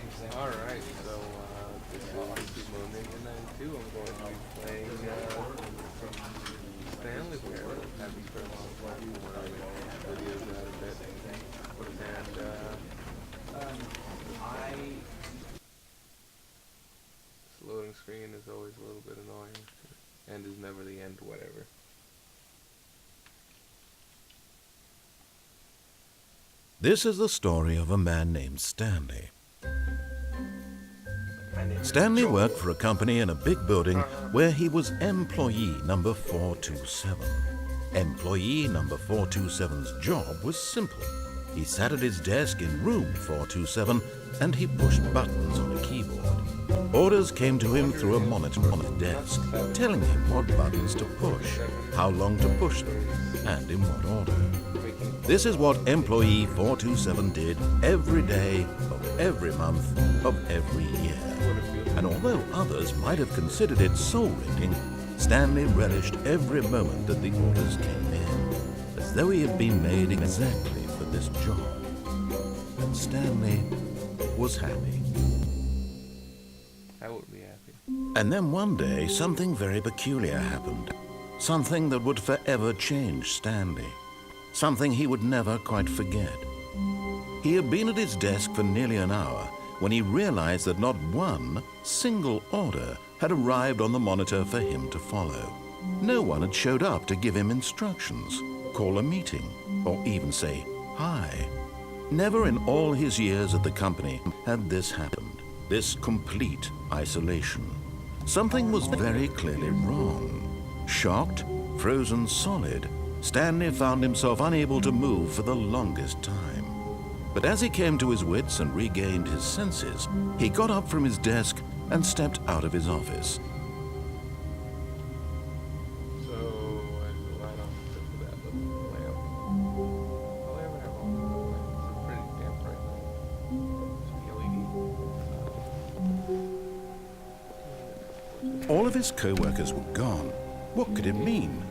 Alright, so this is Moment in 92. I'm going to be playing some Stanley here. Haven't put on videos out a bit. And this loading screen is always a little bit annoying. End is never the end, whatever. This is the story of a man named Stanley. Stanley worked for a company in a big building where he was employee number 427. Employee number 427's job was simple. He sat at his desk in room 427 and he pushed buttons on a keyboard. Orders came to him through a monitor on his desk, telling him what buttons to push, how long to push them, and in what order. This is what employee 427 did every day of every month of every year. And although others might have considered it soul-rending, Stanley relished every moment that the orders came in, as though he had been made exactly for this job. And Stanley was happy. I would be happy. And then one day, something very peculiar happened. Something that would forever change Stanley. Something he would never quite forget. He had been at his desk for nearly an hour when he realized that not one single order had arrived on the monitor for him to follow. No one had showed up to give him instructions, call a meeting, or even say hi. Never in all his years at the company had this happened, this complete isolation. Something was very clearly wrong. Shocked, frozen solid, Stanley found himself unable to move for the longest time. But as he came to his wits and regained his senses, he got up from his desk and stepped out of his office. So, I just light off the tip of that little lamp. Well, I haven't had one of those lamps. It's pretty damn bright light. It's LED. All of his co-workers were gone. What could it mean?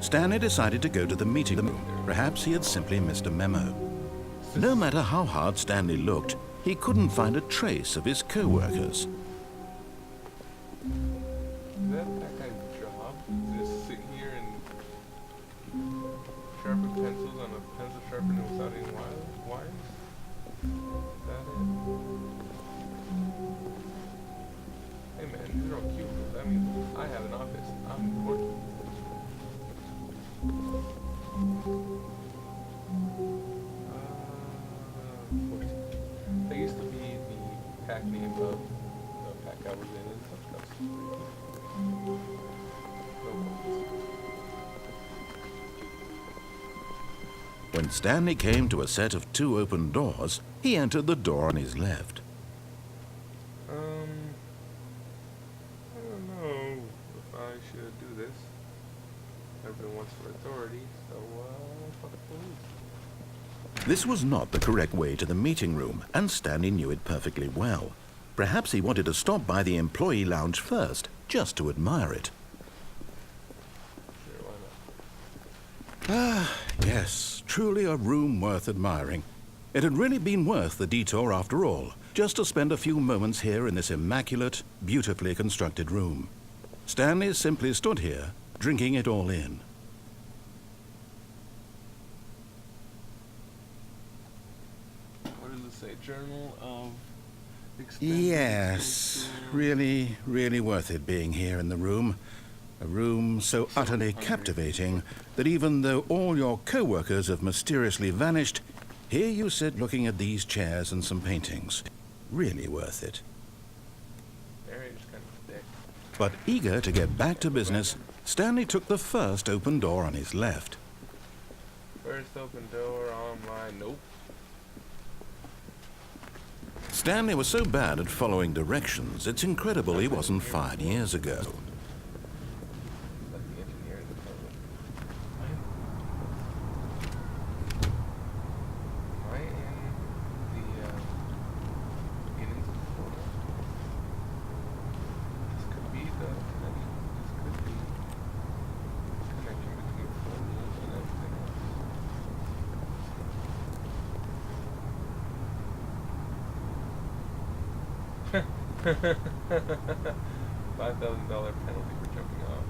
Stanley decided to go to the meeting room. Perhaps he had simply missed a memo. No matter how hard Stanley looked, he couldn't find a trace of his co-workers. Is that guy's job? Just sit here and sharpen pencils on a pencil sharpener without any wires? Is that it? Hey man, these are all cubicles. That means I have an office. I'm working. That used to be the pack name of the pack I was in and such stuff. When Stanley came to a set of two open doors, he entered the door on his left. I don't know if I should do this. Everyone wants for authority, so fuck the police. This was not the correct way to the meeting room, and Stanley knew it perfectly well. Perhaps he wanted to stop by the employee lounge first, just to admire it. Sure, why not? Yes, truly a room worth admiring. It had really been worth the detour after all, just to spend a few moments here in this immaculate, beautifully constructed room. Stanley simply stood here, drinking it all in. What does it say? Journal of Extended Yes, really, really worth it being here in the room. A room so utterly captivating that even though all your co-workers have mysteriously vanished, here you sit looking at these chairs and some paintings. Really worth it. Very just kind of thick. But eager to get back to business, Stanley took the first open door on his left. First open door on my nope. Stanley was so bad at following directions, it's incredible he wasn't fired years ago. Let the engineer in the building. Am I in the beginnings of the photo? This could be the connection. This could be the connection between photos and everything else. penalty for jumping off.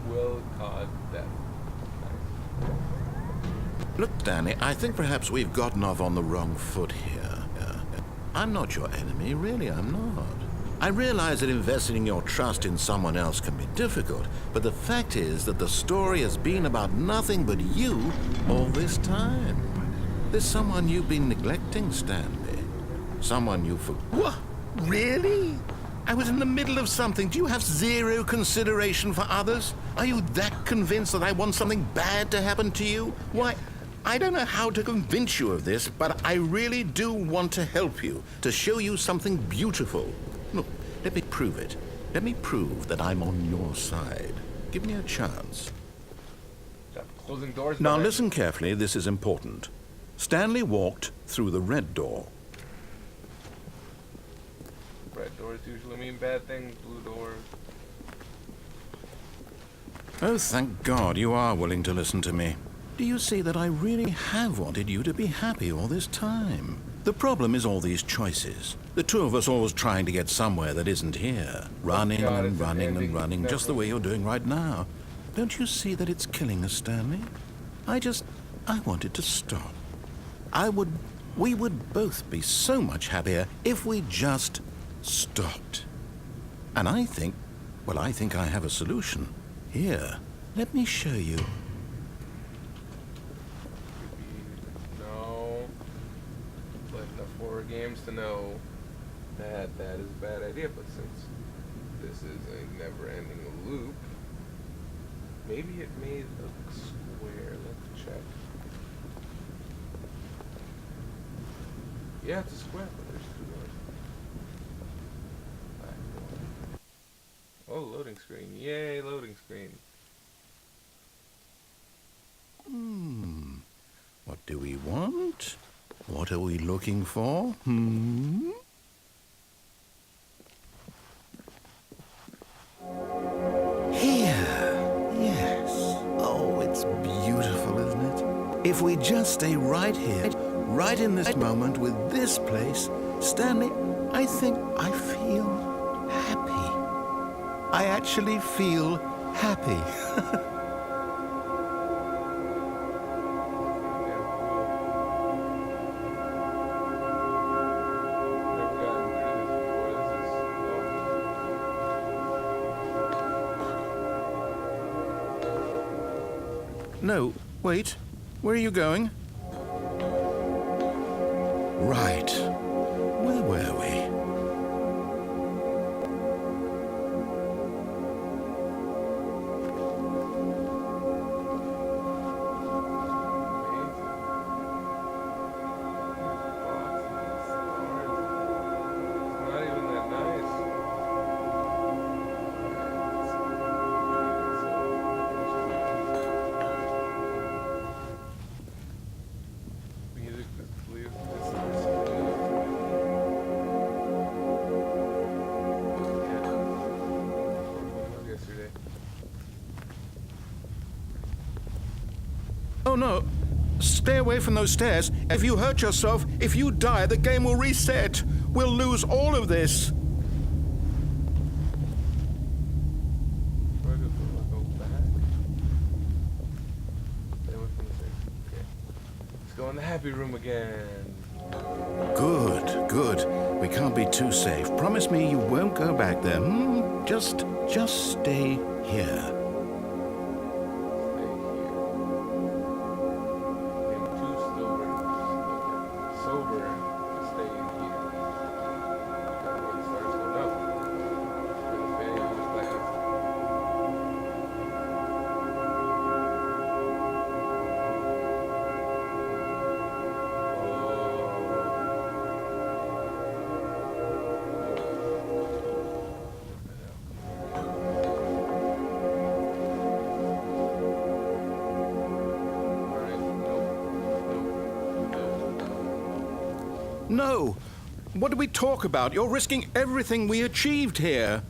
Will cause death. Nice. Look, Stanley, I think perhaps we've gotten off on the wrong foot here. I'm not your enemy, really, I'm not. I realize that investing your trust in someone else can be difficult, but the fact is that the story has been about nothing but you all this time. There's someone you've been neglecting, Stanley. Someone you What? Really? I was in the middle of something. Do you have zero consideration for others? Are you that convinced that I want something bad to happen to you? Why, I don't know how to convince you of this, but I really do want to help you, to show you something beautiful. Look, let me prove it. Let me prove that I'm on your side. Give me a chance. Closing doors. Now listen carefully, this is important. Stanley walked through the red door. Red doors usually mean bad things, blue doors. Oh, thank God you are willing to listen to me. Do you see that I really have wanted you to be happy all this time? The problem is all these choices. The two of us always trying to get somewhere that isn't here. Running and running and running, just the way you're doing right now. Don't you see that it's killing us, Stanley? I wanted to stop. We would both be so much happier if we just stopped. And I think I have a solution. Here, let me show you. No. Played enough horror games to know that that is a bad idea, but since this is a never-ending loop, maybe it made a square. Let's check. Yeah, it's a square, but there's two doors. Oh, loading screen. Yay, loading screen. What do we want? What are we looking for? Here. Yes. Oh, it's beautiful, isn't it? If we just stay right here, right in this moment with this place, Stanley, I think I feel happy. I actually feel happy. No, wait. Where are you going? Right. Where were we? Oh, no. Stay away from those stairs. If you hurt yourself, if you die, the game will reset. We'll lose all of this. Where do I go back? Stay away from the stairs. Okay. Let's go in the happy room again. Good, good. We can't be too safe. Promise me you won't go back there. Just stay here. No! What did we talk about? You're risking everything we achieved here.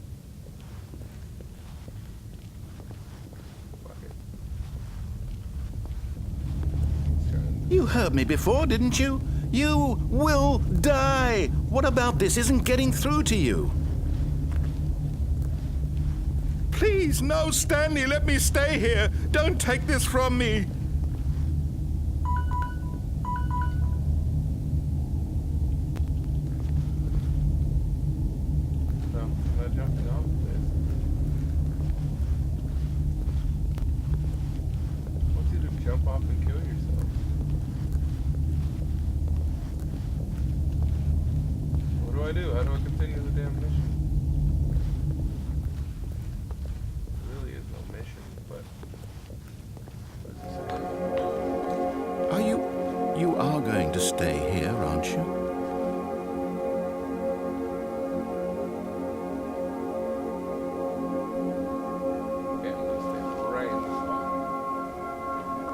You heard me before, didn't you? You will die! What about this isn't getting through to you? Please, no, Stanley, let me stay here. Don't take this from me. So, I'm not jumping off this. I want you to jump off and kill yourself. What do I do? How do I continue the damn mission? There really is no mission, but... What does it say? Are you are going to stay here, aren't you? Yeah, I'm gonna stay right in the spot.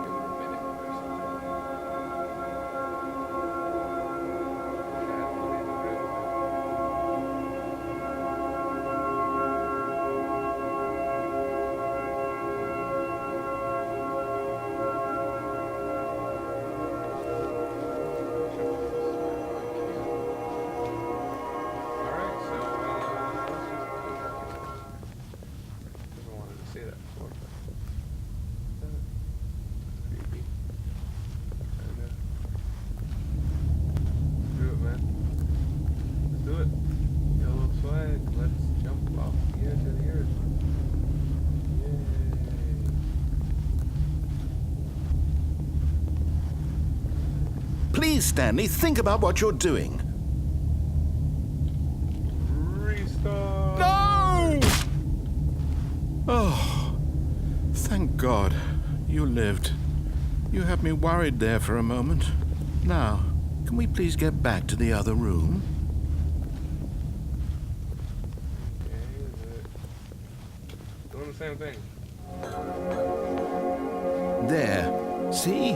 Give it a minute or something. Can't believe it, really. Alright, so let's just never wanted to say that before, but creepy. Kinda. Do it, man. Let's do it. Yellow flag. Let's jump off the edge of the earth. Yay. Please, Stanley, think about what you're doing. Restart. No! Oh, thank God. You lived. You had me worried there for a moment. Now, can we please get back to the other room? Okay, is it doing the same thing? There. See?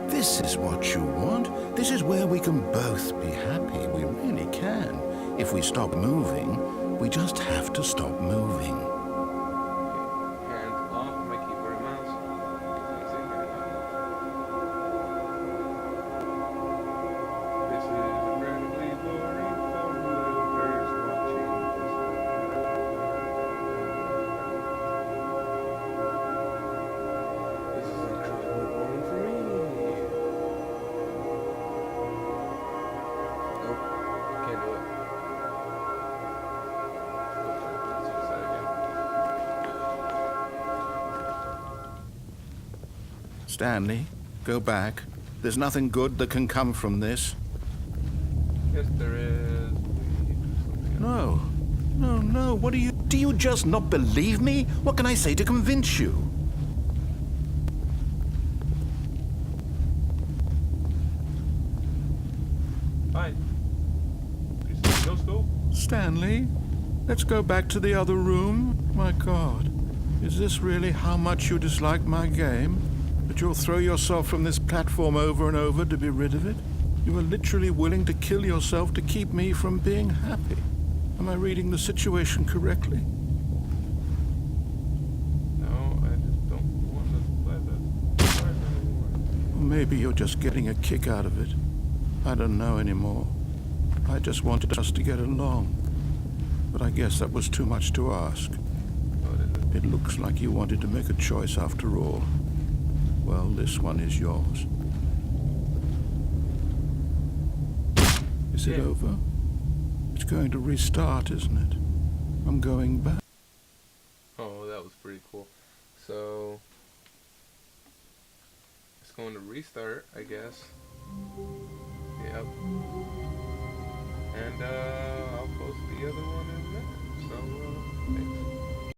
This is what you want. This is where we can both be happy. We really can. If we stop moving, we just have to stop moving. Okay, hands off my keyboard and mouse. Can't see right now. This is incredibly boring for whoever's watching this. This is incredibly boring for me. Nope, can't do it. Let's use that again. Stanley, go back. There's nothing good that can come from this. Yes, there is. We need to do something else. No. What do you just not believe me? What can I say to convince you? Fine. Please, no scope. Stanley, let's go back to the other room. My God, is this really how much you dislike my game? That you'll throw yourself from this platform over and over to be rid of it? You are literally willing to kill yourself to keep me from being happy. Am I reading the situation correctly? No, I just don't want to play this part anymore. Or maybe you're just getting a kick out of it. I don't know anymore. I just wanted us to get along. But I guess that was too much to ask. What is it? It looks like you wanted to make a choice after all. Well, this one is yours. Is it Yeah. over? It's going to restart, isn't it? I'm going back. Oh, that was pretty cool. So, it's going to restart, I guess. Yep.